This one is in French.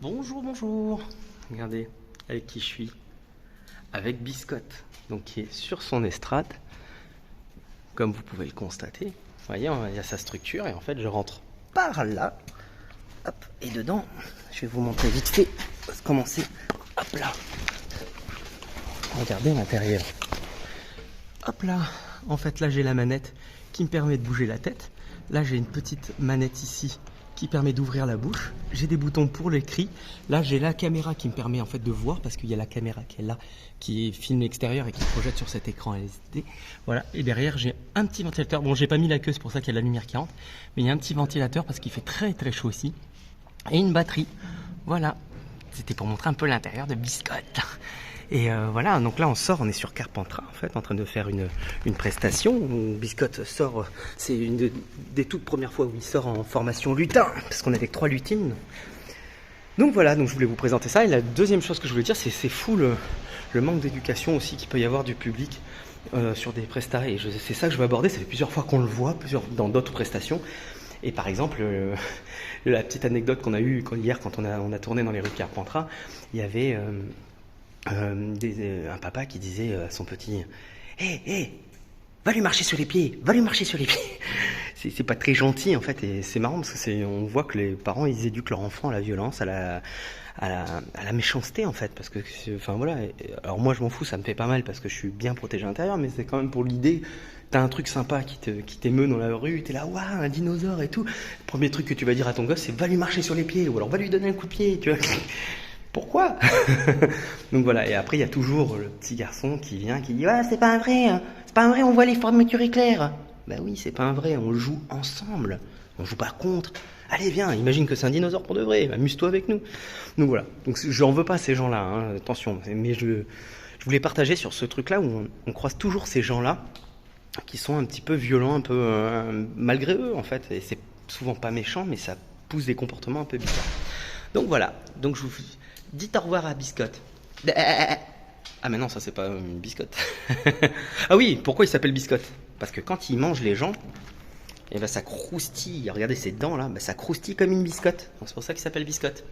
Bonjour, bonjour. Regardez avec qui je suis. Avec Biscotte, donc qui est sur son estrade. Comme vous pouvez le constater. Vous voyez, il y a sa structure et en fait je rentre par là. Hop, et dedans, je vais vous montrer vite fait comment c'est. Hop là. Regardez l'intérieur. Hop là. En fait là j'ai la manette qui me permet de bouger la tête. Là j'ai une petite manette ici qui permet d'ouvrir la bouche. J'ai des boutons pour les cris. Là, j'ai la caméra qui me permet en fait de voir parce qu'il y a la caméra qui est là, qui filme l'extérieur et qui projette sur cet écran LCD. Voilà. Et derrière, j'ai un petit ventilateur. Bon, j'ai pas mis la queue, c'est pour ça qu'il y a la lumière qui rentre. Mais il y a un petit ventilateur parce qu'il fait très très chaud ici. Et une batterie. Voilà. C'était pour montrer un peu l'intérieur de Biscotte. Et voilà, donc là on sort, on est sur Carpentras en fait, en train de faire une prestation. Biscotte sort, c'est une des toutes premières fois où il sort en formation lutin, parce qu'on est avec 3 lutines. Donc voilà, donc je voulais vous présenter ça. Et la deuxième chose que je voulais dire, c'est fou le manque d'éducation aussi qu'il peut y avoir du public sur des prestats. Et c'est ça que je veux aborder, ça fait plusieurs fois qu'on le voit, dans d'autres prestations. Et par exemple, la petite anecdote qu'on a eue hier quand on a tourné dans les rues de Carpentras, il y avait... un papa qui disait à son petit hé, va lui marcher sur les pieds, va lui marcher sur les pieds. C'est pas très gentil en fait, et c'est marrant parce que on voit que les parents ils éduquent leur enfant à la violence, à la méchanceté en fait, parce que enfin voilà. Alors moi je m'en fous, ça me fait pas mal parce que je suis bien protégé à l'intérieur, mais c'est quand même pour l'idée. T'as un truc sympa qui t'émeut dans la rue, t'es là, waouh, un dinosaure et tout. Le premier truc que tu vas dire à ton gosse, c'est va lui marcher sur les pieds, ou alors va lui donner un coup de pied, tu vois. Pourquoi? Donc voilà, et après il y a toujours le petit garçon qui vient, qui dit ouais, c'est pas un vrai, hein. C'est pas un vrai, on voit les fermetures éclair. Bah oui, c'est pas un vrai, on joue ensemble, on joue pas contre. Allez viens, imagine que c'est un dinosaure pour de vrai, amuse-toi avec nous. Donc voilà, donc j'en veux pas à ces gens-là, hein, attention, mais je voulais partager sur ce truc-là où on croise toujours ces gens-là qui sont un petit peu violents, un peu malgré eux en fait, et c'est souvent pas méchant, mais ça pousse des comportements un peu bizarres. Donc voilà, donc je vous dites au revoir à Biscotte. Ah mais non, ça c'est pas une biscotte. Ah oui, pourquoi il s'appelle Biscotte? Parce que quand il mange les gens, et ben ça croustille. Regardez ses dents là, ben ça croustille comme une biscotte. Donc c'est pour ça qu'il s'appelle Biscotte.